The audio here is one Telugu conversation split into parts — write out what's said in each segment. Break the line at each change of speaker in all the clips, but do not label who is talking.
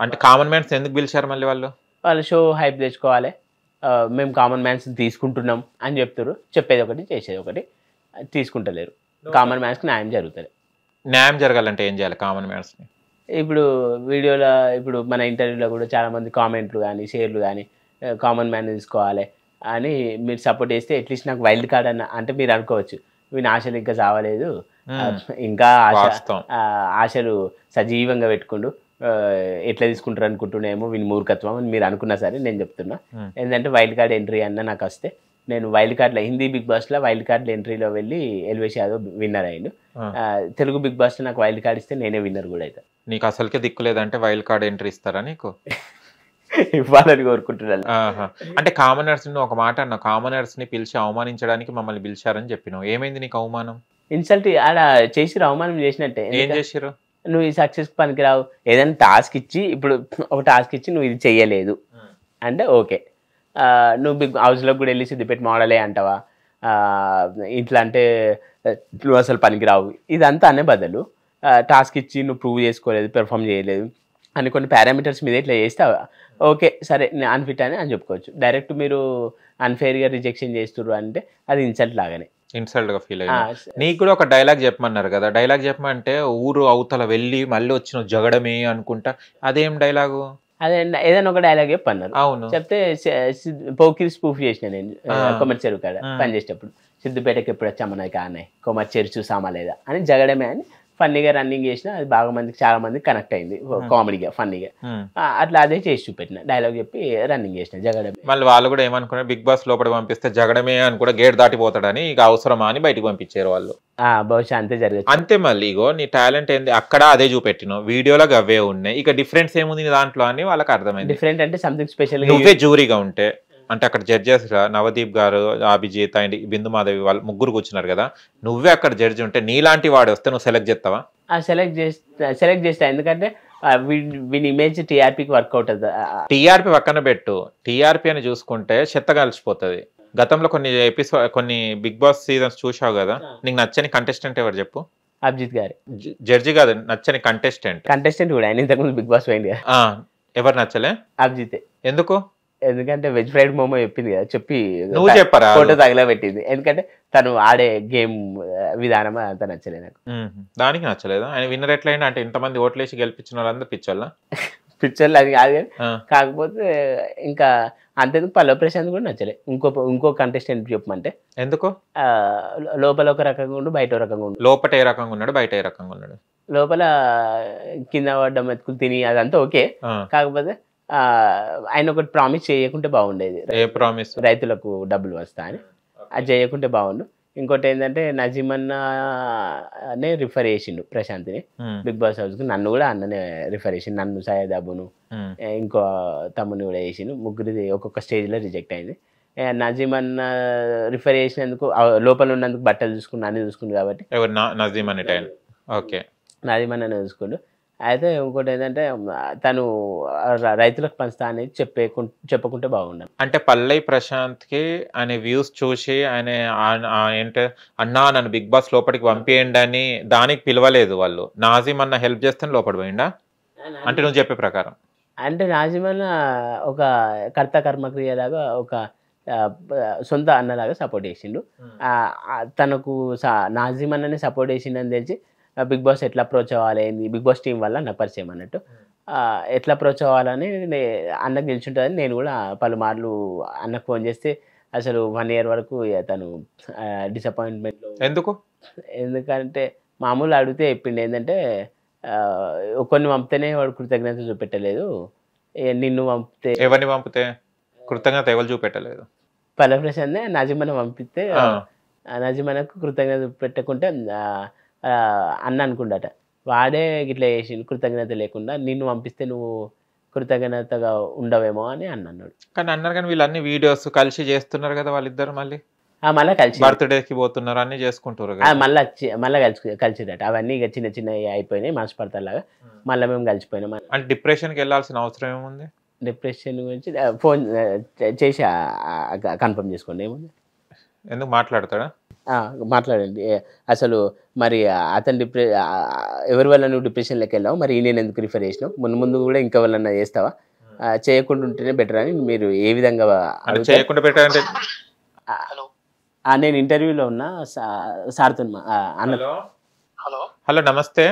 అంటే కామన్ మ్యాన్స్ ఎందుకు పిలిచారు మళ్ళీ వాళ్ళు?
వాళ్ళు షో హైప్ తెచ్చుకోవాలి, మేము కామన్ మ్యాన్స్ తీసుకుంటున్నాం అని చెప్తారు. చెప్పేది ఒకటి చేసేది ఒకటి, తీసుకుంటలేరు. కామన్ మ్యాన్స్కి న్యాయం జరుగుతుంది.
న్యాయం జరగాలంటే ఏం చేయాలి కామన్ మ్యాన్స్ని?
ఇప్పుడు వీడియోలో ఇప్పుడు మన ఇంటర్వ్యూలో కూడా చాలామంది కామెంట్లు కానీ షేర్లు కానీ కామన్ మ్యాన్ తీసుకోవాలి అని మీరు సపోర్ట్ చేస్తే అట్లీస్ట్ నాకు వైల్డ్ కార్డ్ అన్న అంటే మీరు అనుకోవచ్చు వీని ఆశలు ఇంకా చావలేదు, ఇంకా ఆశలు సజీవంగా పెట్టుకుంటూ ఎట్లా తీసుకుంటారు అనుకుంటున్నామో వీని మూర్ఖత్వం అని మీరు అనుకున్నా సరే నేను చెప్తున్నా. ఏంటంటే వైల్డ్ కార్డ్ ఎంట్రీ అన్న నాకు వస్తే నేను వైల్డ్ కార్డ్లో హిందీ బిగ్ బాస్లో వైల్డ్ కార్డ్లో ఎంట్రీలో వెళ్ళి ఎల్వేష్ యాదవ్ విన్నర్ అయ్యిండు. తెలుగు బిగ్ బాస్లో నాకు వైల్డ్ కార్డ్ ఇస్తే నేనే విన్నర్ కూడా అవుతాను.
నీకు అసలుకే దిక్కు లేదంటే వైల్డ్ కార్డ్ ఎంట్రీ ఇస్తారా నీకు?
ఇవ్వాలని కోరుకుంటున్నాను.
అంటే కామనర్స్ ఒక మాట అన్న, కామనర్స్ ని పిలిచి అవమానించడానికి మమ్మల్ని పిలిచారని చెప్పినావు. ఏమైంది నీకు అవమానం?
ఇన్సల్ట్ అలా చేసిరు, అవమానం చేసినట్టే.
ఏం చేసిరు?
నువ్వు ఈ సక్సెస్ పనికిరావు, ఏదైనా టాస్క్ ఇచ్చి ఇప్పుడు ఒక టాస్క్ ఇచ్చి నువ్వు ఇది చెయ్యలేదు అంటే ఓకే, నువ్వు బిగ్ హౌస్లో కూడా వెళ్ళి సిద్దిపేట మోడలే అంటావా, ఇట్లా అంటే నువ్వు అసలు పనికిరావు ఇదంతా అనే బదులు టాస్క్ ఇచ్చి నువ్వు ప్రూవ్ చేసుకోలేదు, పెర్ఫామ్ చేయలేదు అని కొన్ని పారామీటర్స్ మీద ఇట్లా చేస్తావా ఓకే సరే నేను అన్ఫిట్ అని చెప్పుకోవచ్చు. డైరెక్ట్ మీరు అన్ఫేర్గా రిజెక్షన్ చేస్తున్నారు అంటే అది ఇన్సల్ట్ లాగానే,
ఇన్సల్ట్ గా ఫీల్ అయ్యా. నీకు కూడా ఒక డైలాగ్ చెప్పమన్నారు కదా, డైలాగ్ చెప్పమంటే ఊరు అవతల వెళ్ళి మళ్ళీ వచ్చిన జగడమే అనుకుంటా, అదేం డైలాగు?
అదే ఏదైనా ఒక డైలాగ్ చెప్పన్నారు.
అవును,
చెప్తే పోకిరి స్పూఫ్ చేసిన నేను కొమర్చెరు కాడ పనిచేసేటప్పుడు, సిద్దిపేటకి ఎప్పుడు వచ్చామన్నా కానే కొమర్చెరు చూసామా లేదా అని జగడమే అని ఫన్నీగా రన్నింగ్ చేసిన, అది బాగా మందికి చాలా మందికి కనెక్ట్ అయింది కామెడీగా ఫన్నీగా. అట్లా అదే చేసి చూపెట్టిన, డైలాగ్ చెప్పి రన్నింగ్ చేసిన జగడమే.
మళ్ళీ వాళ్ళు కూడా ఏమనుకున్నారు, బిగ్ బాస్ లోపల పంపిస్తే జగడమే అని కూడా గేట్ దాటిపోతాడని ఇక అవసరమా అని బయటకు పంపించారు వాళ్ళు.
బహుశా అంతే జరగదు.
అంతే. మళ్ళీ ఇగో నీ టాలెంట్ ఏంది అక్కడ అదే చూపెట్టినావు, వీడియోలో అవే ఉన్నాయి, ఇక డిఫరెన్స్ ఏముంది నీ దాంట్లో అని వాళ్ళకి అర్థమైంది.
డిఫరెంట్ అంటే సంథింగ్ స్పెషల్.
నువ్వే జూరీగా ఉంటే అంటే అక్కడ జడ్జెస్ నవదీప్ గారు, అభిజిత్ అండ్ బిందు మాధవి వాళ్ళు ముగ్గురు కూర్చున్నారు కదా, నువ్వే అక్కడ జడ్జి ఉంటే నీలాంటి వాడు వస్తే నువ్వు సెలెక్ట్ చేస్తావా?
సెలెక్ట్ చేస్తా, ఎందుకంటే వీని ఇమేజ్ టీఆర్పీకి వర్కౌట్ అవుతుంది.
టీఆర్పీ పక్కన పెట్టు, టీఆర్పీ అని చూసుకుంటే చెత్త కలిసిపోతుంది. గతంలో కొన్ని బిగ్ బాస్ సీజన్స్ చూసావు కదా, నీకు నచ్చని కంటెస్టెంట్ ఎవరు చెప్పు?
అభిజిత్ గారు.
జడ్జి కాదు, నచ్చని కంటెస్టెంట్
కూడా ఆయన ఇంతకుముందు బిగ్ బాస్ పోయింది కదా.
ఎవరు నచ్చలే?
అభిజిత్.
ఎందుకు?
ఎందుకంటే వెజ్ ఫ్రైడ్ మోమో చెప్పింది కదా, చెప్పి
నువ్వు చెప్పరా
ఫోటో తగలబెట్టింది. ఎందుకంటే తను ఆడే గేమ్ విధానం అంత నచ్చలేదు నాకు.
దానికి నచ్చలేదు. ఆయన విన్నర్ ఎట్లయినా అంటే ఇంతమంది ఓట్లేసి గెలిపించిన వాళ్ళందరూ పిచ్చోళ్ళ
అది కాదు కానీ, కాకపోతే ఇంకా అంతేందుకు పల్లవి ప్రశాంత్ కూడా నచ్చలే. ఇంకో కంటెస్టెంట్ చెప్పమంటే
ఎందుకు?
లోపల ఒక రకంగా ఉండు, బయట ఒక రకంగా ఉండు.
లోపల ఏ రకంగా ఉన్నాడు, బయట ఏ రకంగా ఉన్నాడు?
లోపల కింద పడ్డ మెతుకులు తిని అదంతా ఓకే, కాకపోతే ఆయన ఒకటి ప్రామిస్ చేయకుంటే బాగుండేది.
ఏ ప్రామిస్?
రైతులకు డబ్బులు వస్తా అని, అది చేయకుంటే బాగుండు. ఇంకోటి ఏంటంటే నజీమన్ననే రిఫర్ చేసిండు ప్రశాంత్ని బిగ్ బాస్ హౌస్కి, నన్ను కూడా అన్ననే రిఫర్ చేసిండు, నన్ను సయ్యద్ అబ్బును ఇంకో తమ్ముని కూడా చేసిండు. ముగ్గురిది ఒక్కొక్క స్టేజ్లో రిజెక్ట్ అయింది. నజీమన్న రిఫర్ చేసినందుకు లోపల ఉన్నందుకు బట్టలు చూసుకుని అన్ని చూసుకుండు కాబట్టి నజీమన్న చూసుకుండు. అయితే ఇంకోటి ఏంటంటే తను రైతులకు పంచుతా అనేది చెప్పకుంటే బాగుండదు.
అంటే పల్లవి ప్రశాంత్కి ఆయన వ్యూస్ చూసి ఆయన ఏంటి అన్నా నన్ను బిగ్ బాస్ లోపలికి పంపియండి అని దానికి పిలవలేదు వాళ్ళు, నాజిమ్ అన్న హెల్ప్ చేస్తే లోపలి పోయిండా అంటే నువ్వు చెప్పే ప్రకారం?
అంటే నాజిమ్ అన్న ఒక కర్త కర్మక్రియలాగా ఒక సొంత అన్నలాగా సపోర్ట్ చేసిండు. తనకు నాజిమ్ అన్ననే సపోర్ట్ చేసిండని తెలిసి బిగ్ బాస్ ఎట్లా అప్రోచ్ అవ్వాలి, బిగ్ బాస్ టీం వల్ల నాకు పరిచయం అన్నట్టు, ఎట్లా అప్రోచ్ అవ్వాలని అన్నకు నిల్చుంటుందని నేను కూడా పలుమార్లు అన్నకు ఫోన్ చేస్తే అసలు 1 year వరకు తను డిసప్పాయింట్మెంట్లో. ఎందుకంటే మామూలు అడిగితే చెప్పిండు ఏంటంటే కొన్ని పంపితేనే వాడు కృతజ్ఞత చూపెట్టలేదు, నిన్ను పంపితే
ఎవరిని పంపితే కృతజ్ఞత ఎవరు చూపెట్టలేదు?
పల్లవి ప్రశాంత్ నజీమన్న పంపిస్తే నజీమన్నకు కృతజ్ఞత పెట్టకుంటే అన్న అనుకుండట, వాడే ఇట్లా చేసి కృతజ్ఞత లేకుండా నిన్ను పంపిస్తే నువ్వు కృతజ్ఞతగా ఉండవేమో అని అన్నాడు.
కానీ అన్నారు కానీ వీళ్ళన్ని వీడియోస్ కలిసి చేస్తున్నారు కదా వాళ్ళిద్దరు,
మళ్ళీ కలిసి
బర్త్డేకి పోతున్నారు, అన్ని చేసుకుంటారు
మళ్ళీ కలిసిదట. అవన్నీ ఇక చిన్న చిన్న అయిపోయినాయి మనస్పర్తలాగా, మళ్ళీ మేము కలిసిపోయినాం.
అంటే డిప్రెషన్కి వెళ్ళాల్సిన అవసరం ఏముంది?
డిప్రెషన్ గురించి ఫోన్ చేసి కన్ఫర్మ్ చేసుకోండి, ఏముంది?
ఎందుకు మాట్లాడతాడా?
మాట్లాడండి. అసలు మరి అతను ఎవరి వల్ల నువ్వు డిప్రెషన్‌లోకి వెళ్ళావు? మరి ఈయనని ఎందుకు రిఫర్ చేసినావు? ముందు ముందు కూడా ఇంకా ఎవరినన్నా చేస్తావా? చేయకుండా ఉంటేనే బెటర్ అని మీరు ఏ విధంగా
అంటే చేయకుండా పెట్టారంటే
నేను ఇంటర్వ్యూలో ఉన్నా సార్తో అన్న.
హలో
హలో నమస్తే,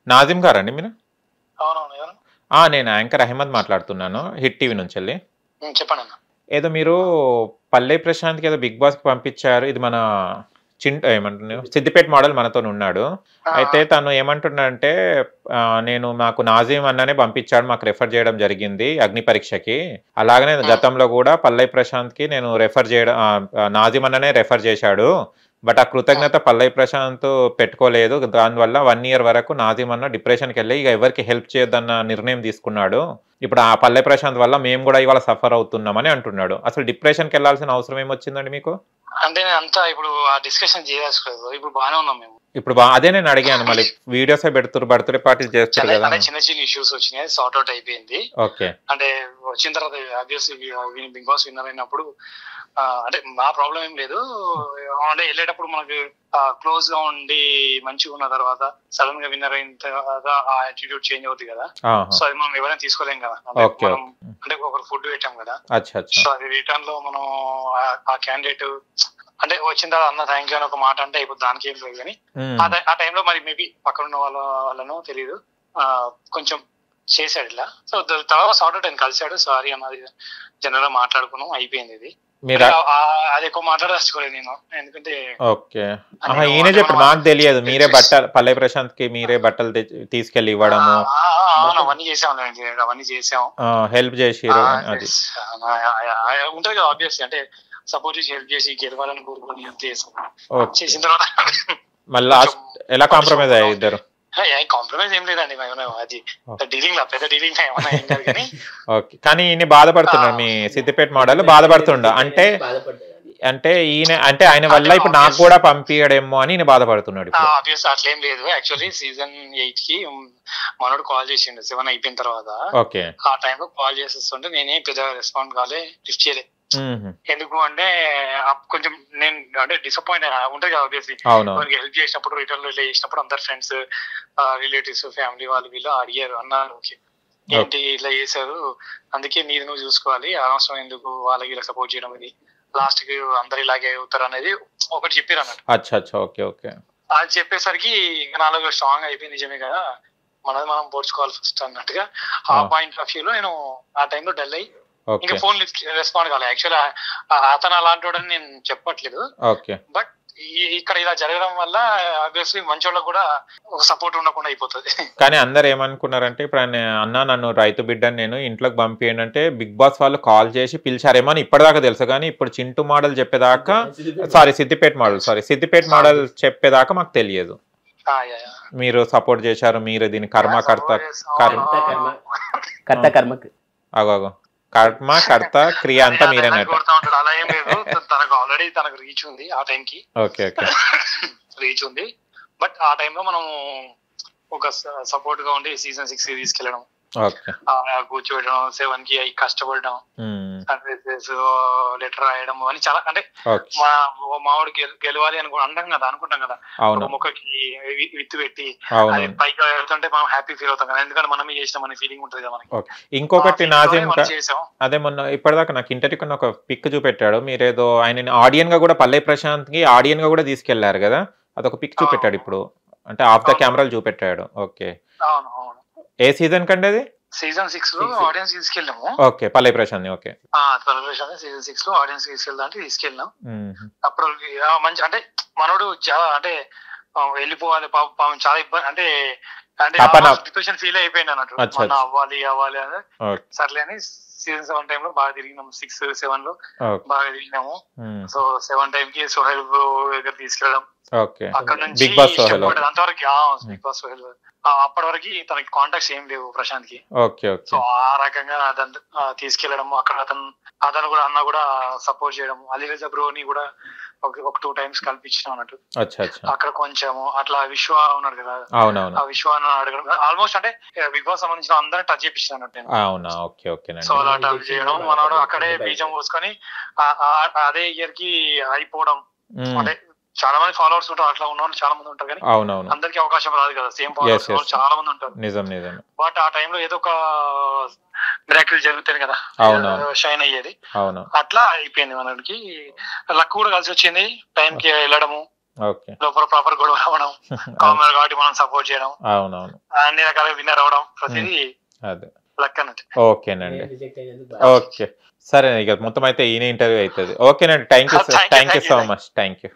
నాజిం గారండి మీరు? నేను యాంకర్ అహ్మద్ మాట్లాడుతున్నాను, హిట్ టీవీ నుంచి వెళ్ళి.
చెప్పండి అన్న.
ఏదో మీరు పల్లె ప్రశాంత్కి ఏదో బిగ్ బాస్కి పంపించారు, ఇది మన ఏమంటున్నాను సిద్దిపేట మోడల్ మనతో ఉన్నాడు. అయితే తను ఏమంటున్నాడంటే నేను నాకు నాజీం అన్ననే పంపించాడు, మాకు రెఫర్ చేయడం జరిగింది అగ్ని పరీక్షకి. అలాగనే గతంలో కూడా పల్లె ప్రశాంత్కి నేను రెఫర్ చేయడం, నాజీం అన్ననే రెఫర్ చేశాడు. బట్ ఆ కృతజ్ఞత పల్లె ప్రశాంత్ పెట్టుకోలేదు. దానివల్ల 1 year వరకు నాజీం అన్న డిప్రెషన్కి వెళ్ళి ఇక ఎవరికి హెల్ప్ చేయొద్దన్న నిర్ణయం తీసుకున్నాడు. ఇప్పుడు ఆ పల్లె ప్రశాంత్ వల్ల మేము కూడా ఇవాళ సఫర్ అవుతున్నామని అంటున్నాడు. అసలు డిప్రెషన్కి వెళ్ళాల్సిన అవసరం ఏమొచ్చిందండి మీకు?
అంటే నేను అంతా ఇప్పుడు ఆ డిస్కషన్ చేయాల్సుకోలేదు, ఇప్పుడు బాగానే ఉన్నాం మేము.
ఇప్పుడు అదే నేను అడిగాను, మళ్ళీ వీడియోస్ పెడుతురు, బర్త్డే పార్టీలు చేస్తారు కదా,
చిన్న చిన్న ఇష్యూస్ వచ్చినాయి, సార్ట్ అవుట్ అయిపోయింది.
ఓకే.
అంటే వచ్చిన తర్వాత ఆబ్వియస్లీ బిగ్ బాస్ విన్నర్ అయినప్పుడు అంటే మా ప్రాబ్లం ఏం లేదు. అంటే వెళ్ళేటప్పుడు మనకు క్లోజ్ గా ఉండి మంచిగా ఉన్న తర్వాత సడన్ గా విన్నర్ అయిన తర్వాత ఆ యాటిట్యూడ్ చేంజ్ అవుతుంది కదా. సో అది మనం ఎవరైనా తీసుకోలేం కదా. అంటే ఒకరు ఫుడ్ పెట్టాం కదా, సో అది రిటర్న్ లో మనం ఆ క్యాండిడేట్ అంటే వచ్చిన తర్వాత అన్న థ్యాంక్ యూ అని ఒక మాట అంటే ఇప్పుడు దానికి ఏం లేదు. కానీ ఆ టైంలో మరి మేబీ పక్కన ఉన్న వాళ్ళను తెలియదు కొంచెం చేశాడు ఇలా. సో తర్వాత సార్ట్ అవుట్ ఆయన కలిశాడు, సారీ అన్నది జనరల్ గా మాట్లాడుకున్నాం, అయిపోయింది. ఇది అది ఎక్కువ మాట్లాడదలుచుకోలేదు నేను, ఎందుకంటే
ఓకే ఈయన చెప్పాడు మాకు తెలియదు, మీరే బట్టలు పల్లె ప్రశాంత్ కి మీరే బట్టలు తీసుకెళ్లి ఇవ్వడము
అవన్నీ చేసాం, అవన్నీ చేసాం,
హెల్ప్ చేసి
ఉంటది కదా ఆబ్వియస్లీ. అంటే సపోర్ట్ చేసి హెల్ప్ చేసి గెలవాలని కోరుకొని చేసిన తర్వాత
మళ్ళీ ఎలా కాంప్రమైజ్ అయ్యారు ఇద్దరు?
కాంప్రమైజ్ ఏం లేదండి, అది డీలింగ్ లా పెద్ద డీలింగ్ ఏమన్నా ఏం కాదు. కానీ
ఓకే, కానీ ఈయన బాధపడుతున్నాడు, మీ సిద్దిపేట మోడల్ బాధపడుతుండ అంటే ఈయన అంటే ఆయన వల్ల ఇప్పుడు నాకు కూడా పంపించడేమో అని ఈయన బాధపడుతున్నాడు.
ఆబ్వియస్ అట్లేం లేదు. యాక్చువల్లీ సీజన్ 8 కి మనోడు కాల్ చేసిండు 7 అయిపోయిన తర్వాత.
ఓకే, ఆ
టైంలో కాల్ చేసేస్తుంటే నేనే పెద్ద రెస్పాండ్ కాలే, లిఫ్ట్ చేయలే. ఎందుకు అంటే కొంచెం నేను అంటే డిసప్పాయింట్ ఉంటుంది కదా ఆబ్వియస్లీ. మనకి హెల్ప్ చేసినప్పుడు రిటర్న్ లో ఇట్లా చేసినప్పుడు అందరు ఫ్రెండ్స్ రిలేటివ్స్ ఫ్యామిలీ వాళ్ళు వీళ్ళు అడిగారు, అన్నారు ఓకే ఏంటి ఇట్లా చేశారు, అందుకే నీది నువ్వు చూసుకోవాలి, అనవసరం ఎందుకు వాళ్ళకి ఇలా సపోర్ట్ చేయడం, ఇది లాస్ట్ కి అందరు ఇలాగే అవుతారు అనేది ఒకటి చెప్పారు అన్నట్టు. అది చెప్పేసరికి నాలో స్ట్రాంగ్ అయిపోయింది, నిజమే కదా మనది మనం పోడ్చుకోవాలి ఫస్ట్ అన్నట్టుగా. ఆ పాయింట్ ఆఫ్ వ్యూ లో నేను ఆ టైంలో డల్ అయ్యి ఇంకా ఫోన్ రెస్పాండ్ కావాలి. యాక్చువల్ అతను అలాంటి వాడని నేను చెప్పట్లేదు, బట్ ఇక్కడ ఇలా జరగడం వల్ల ఆబ్వియస్లీ మంచోళ్ళకి కూడా ఒక సపోర్ట్ ఉండకుండా అయిపోతుంది.
కానీ అందరు ఏమనుకున్నారంటే ఇప్పుడు అన్న నన్ను రైతు బిడ్డని నేను ఇంట్లోకి పంపియండి అంటే బిగ్ బాస్ వాళ్ళు కాల్ చేసి పిలిచారేమో అని ఇప్పటిదాకా తెలుసు. కానీ ఇప్పుడు చింటూ మోడల్ చెప్పేదాకా సిద్దిపేట మోడల్ చెప్పేదాకా మాకు తెలియదు. మీరు సపోర్ట్ చేశారు, మీరు దీని కర్మ క్రియ అంతా మీరేనట్టు.
అలా ఏం లేదు, తనకు ఆల్రెడీ తనకు రీచ్ ఉంది ఆ టైంకి, రీచ్ ఉంది. బట్ ఆ టైంలో మనం ఒక సపోర్ట్ గా ఉండి సీజన్ 6 కి తీసుకెళ్ళడం, కూర్చోబెట్టడం, 7 కి కష్టపడడం, లెటర్ రాయడం అని చాలా అంటే మావాడు గెలవాలి అనుకుంటాం కదా మొక్కకి విత్తు పెట్టి అది పైకి వెళ్తుంటే మనం హ్యాపీ ఫీల్ అవుతాం కదా, ఎందుకంటే మనమే చేసినామనే ఫీలింగ్ ఉంటుంది కదా మనకి.
ఇంకొకటి నాజిం అదే మొన్న ఇప్పటిదాకా నాకు ఇంటర్వ్యూ కన్నా ఒక పిక్ చూపెట్టాడు, మీరేదో ఆయన ఆడియన్ గా కూడా పల్లె ప్రశాంత్ కి ఆడియన్ గా కూడా తీసుకెళ్లారు కదా, అదొక పిక్ చూపెట్టాడు ఇప్పుడు, అంటే ఆఫ్ ద కెమెరాలు చూపెట్టాడు. ఓకే, ఏ సీజన్ కండి అది?
సీజన్ 6 లో ఆడియన్స్ తీసుకెళ్ళాము.
ఓకే, పల్లె ప్రశాంత్. ఓకే,
పల్లె ప్రశాంత్ సీజన్ 6 లో ఆడియన్స్ తీసుకెళ్దాం అంటే తీసుకెళ్ళాం. అప్పుడు మంచి అంటే మనోడు చాలా అంటే వెళ్ళిపోవాలి పాపం, చాలా ఇబ్బంది అంటే డిప్రెషన్ ఫీల్ అయిపోయింది అన్నట్టు, అవ్వాలి అని. సర్లే అని సీజన్ 7 టైమ్ లో బాగా తిరిగినాము, 6, 7 లో బాగా తిరిగినాము. సో 7 టైం కి సోహెల్ దగ్గర తీసుకెళ్ళడం, అక్కడ నుంచి అంతవరకు బిగ్ బాస్ సోహెల్ అప్పటి వరకు తనకి కాంటాక్ట్స్ ఏం లేవు ప్రశాంత్ కి. సో ఆ రకంగా తీసుకెళ్లడం, అక్కడ అతను కూడా అన్న కూడా సపోర్ట్ చేయడం, అలీరజా బ్రోని కూడా ఒక 2 times కల్పించినాం అన్నట్టు. అక్కడ కొంచెము అట్లా విశ్వ ఉన్నాడు కదా, ఆ విశ్వ అడగడం ఆల్మోస్ట్ అంటే బిగ్ బాస్ సంబంధించిన అందరినీ టచ్ చేపించాను అన్నట్టు. సో అలా టచ్ చేయడం, మనోడు అక్కడే బీజం పోసుకొని అదే ఇయర్ కి అయిపోవడం, అంటే చాలా మంది ఫాలోవర్స్ ఉంటారు, అట్లా ఉన్న వాళ్ళు చాలా మంది ఉంటారు, కానీ
అవునవును
అందరికి అవకాశం రాదు కదా, సేమ్ ఫాలోవర్స్ చాలా మంది ఉంటారు.
నిజం నిజం.
బట్ ఆ టైంలో ఏదో ఒక మిరాకిల్ జరుగుతుంది కదా, షైన్ అయ్యేది. అట్లా అయిపోయింది మనకి. లక్ కూడా కలిసి వచ్చింది, టైం కి వెళ్ళడము, లోపల ప్రాపర్ గొడవ రావడం, కామన్ కాబట్టి మనం సపోర్ట్ చేయడం, అన్ని రకాలుగా విన్నర్ అవడం, ప్రతిదీ లక్ అన్నట్టు.
ఓకేనండి, ఓకే సరే. ఇక మొత్తం అయితే ఈయన ఇంటర్వ్యూ అవుతుంది. ఓకేనండి, thank you so much. Thank you.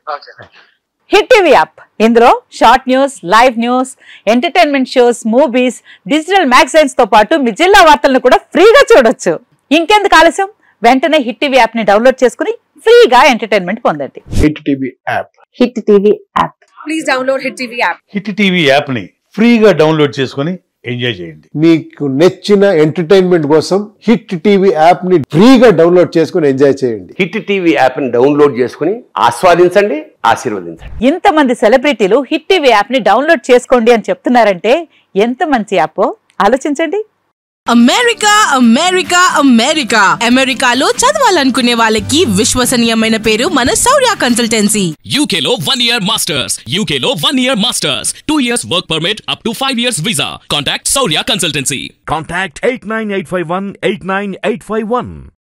Hit TV app, ఇందులో short news, live news, entertainment shows, movies, digital magazines తో పాటు మీ జిల్లా వార్తలను కూడా ఫ్రీగా చూడొచ్చు. ఇంకెందుకు ఆలస్యం, వెంటనే హిట్ టీవీ యాప్ ని డౌన్లోడ్ చేసుకుని ఫ్రీగా ఎంటర్టైన్మెంట్ పొందండి.
Hit TV app,
hit TV app, please download hit TV app.
Hit TV app ని ఫ్రీగా డౌన్లోడ్ చేసుకుని ఎంజాయ్ చేయండి.
మీకు నచ్చిన ఎంటర్టైన్మెంట్ కోసం హిట్ టీవీ యాప్ ని ఫ్రీగా డౌన్లోడ్ చేసుకుని ఎంజాయ్ చేయండి.
హిట్ టీవీ యాప్ ని డౌన్లోడ్ చేసుకుని ఆస్వాదించండి, ఆశీర్వదించండి.
ఇంతమంది సెలబ్రిటీలు హిట్ టీవీ యాప్ ని డౌన్లోడ్ చేసుకోండి అని చెప్తున్నారంటే ఎంత మంచి యాప్ ఆలోచించండి.
అమెరికా అమెరికా అమెరికా అమెరికాలో చదవాలనుకునే వాళ్ళకి విశ్వసనీయమైన పేరు మన శౌర్య కన్సల్టెన్సీ.
UK లో 1 year masters, UK లో 1 year masters, 2 years work permit up to 5 years visa. Contact Shaurya Consultancy.
Contact 89851 89851.